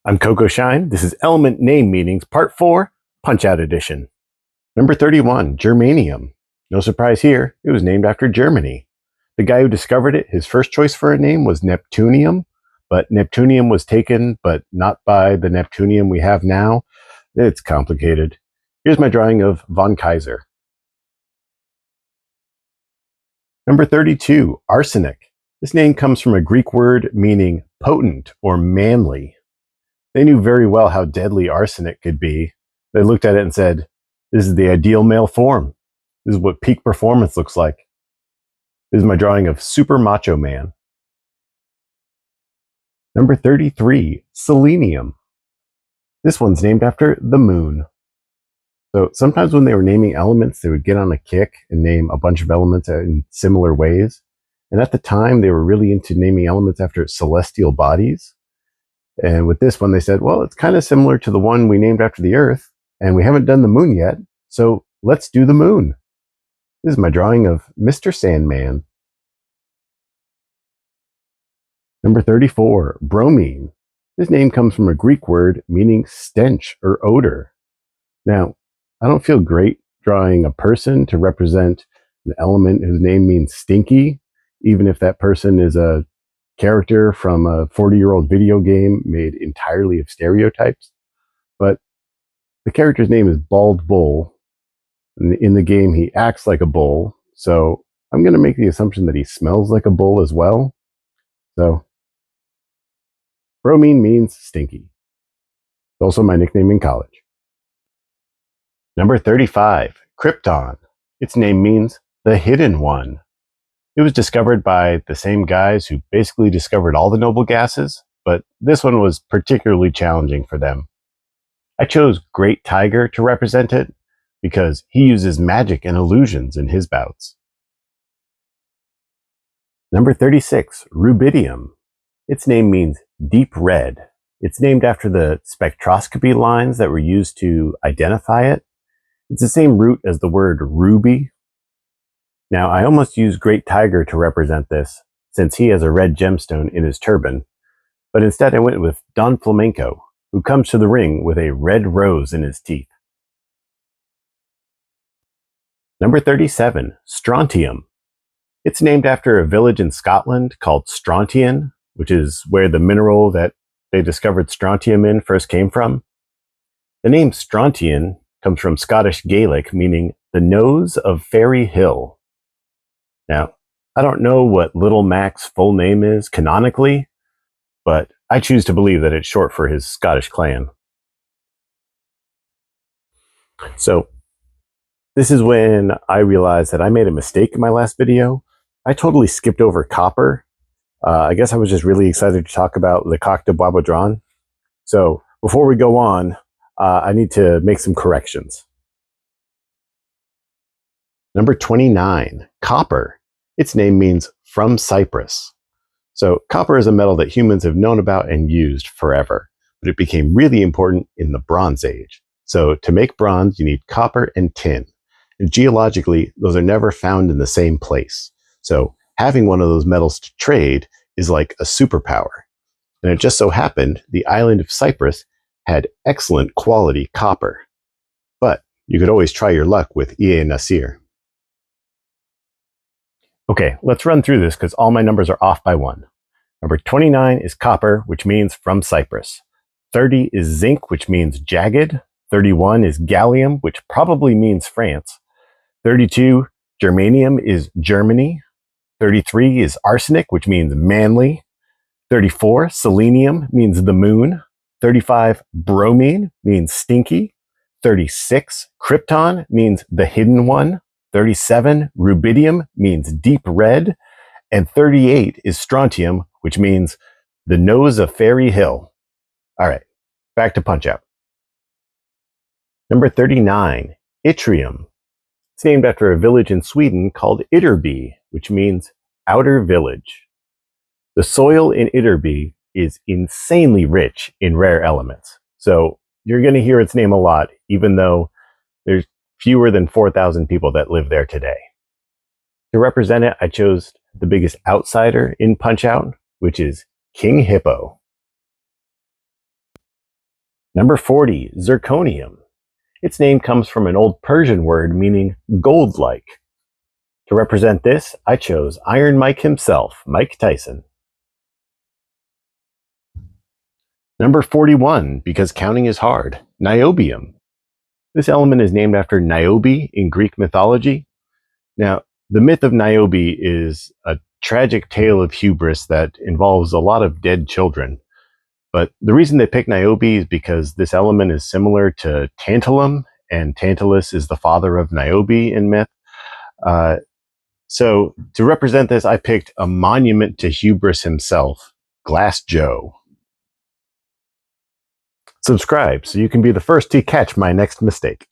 I'm Coco Shine. This is Element Name Meanings, Part 4, Punch-Out Edition. Number 31, germanium. No surprise here, it was named after Germany. The guy who discovered it, his first choice for a name was Neptunium, but Neptunium was taken, but not by the Neptunium we have now. It's complicated. Here's my drawing of von Kaiser. Number 32, arsenic. This name comes from a Greek word meaning potent or manly. They knew very well how deadly arsenic could be. They looked at it and said, this is the ideal male form. This is what peak performance looks like. This is my drawing of Super Macho Man. Number 33, selenium. This one's named after the moon. So sometimes when they were naming elements, they would get on a kick and name a bunch of elements in similar ways. And at the time, they were really into naming elements after celestial bodies. And with this one, they said, well, it's kind of similar to the one we named after the Earth, and we haven't done the moon yet, so let's do the moon. This is my drawing of Mr. Sandman. Number 34, bromine. This name comes from a Greek word meaning stench or odor. Now, I don't feel great drawing a person to represent an element whose name means stinky, even if that person is a character from a 40-year-old video game made entirely of stereotypes. But the character's name is Bald Bull. And in the game, he acts like a bull. So I'm going to make the assumption that he smells like a bull as well. So bromine means stinky. It's also my nickname in college. Number 35, krypton. Its name means the hidden one. It was discovered by the same guys who basically discovered all the noble gases, but this one was particularly challenging for them. I chose Great Tiger to represent it because he uses magic and illusions in his bouts. Number 36, rubidium. Its name means deep red. It's named after the spectroscopy lines that were used to identify it. It's the same root as the word ruby. Now, I almost used Great Tiger to represent this, since he has a red gemstone in his turban, but instead I went with Don Flamenco, who comes to the ring with a red rose in his teeth. Number 37, strontium. It's named after a village in Scotland called Strontian, which is where the mineral that they discovered strontium in first came from. The name Strontian comes from Scottish Gaelic, meaning the nose of Fairy Hill. Now, I don't know what Little Mac's full name is canonically, but I choose to believe that it's short for his Scottish clan. So, this is when I realized that I made a mistake in my last video. I totally skipped over copper. I guess I was just really excited to talk about Le Coq de Bois-Baudran. So, before we go on, I need to make some corrections. Number 29, copper. Its name means from Cyprus. So copper is a metal that humans have known about and used forever, but it became really important in the Bronze Age. So to make bronze, you need copper and tin. And geologically, those are never found in the same place. So having one of those metals to trade is like a superpower. And it just so happened the island of Cyprus had excellent quality copper. But you could always try your luck with Iye Nasir. Okay, let's run through this because all my numbers are off by one. Number 29 is copper, which means from Cyprus. 30 is zinc, which means jagged. 31 is gallium, which probably means France. 32, germanium, is Germany. 33 is arsenic, which means manly. 34, selenium, means the moon. 35, bromine, means stinky. 36, krypton, means the hidden one. 37, rubidium, means deep red. And 38 is strontium, which means the nose of Fairy Hill. All right, back to Punch-Out. Number 39, yttrium. It's named after a village in Sweden called Ytterby, which means outer village. The soil in Ytterby is insanely rich in rare elements. So you're going to hear its name a lot, even though there's fewer than 4,000 people that live there today. To represent it, I chose the biggest outsider in Punch-Out, which is King Hippo. Number 40, zirconium. Its name comes from an old Persian word meaning gold-like. To represent this, I chose Iron Mike himself, Mike Tyson. Number 41, because counting is hard, niobium. This element is named after Niobe in Greek mythology. Now, the myth of Niobe is a tragic tale of hubris that involves a lot of dead children. But the reason they picked Niobe is because this element is similar to tantalum, and Tantalus is the father of Niobe in myth. So to represent this, I picked a monument to hubris himself, Glass Joe. Subscribe so you can be the first to catch my next mistake.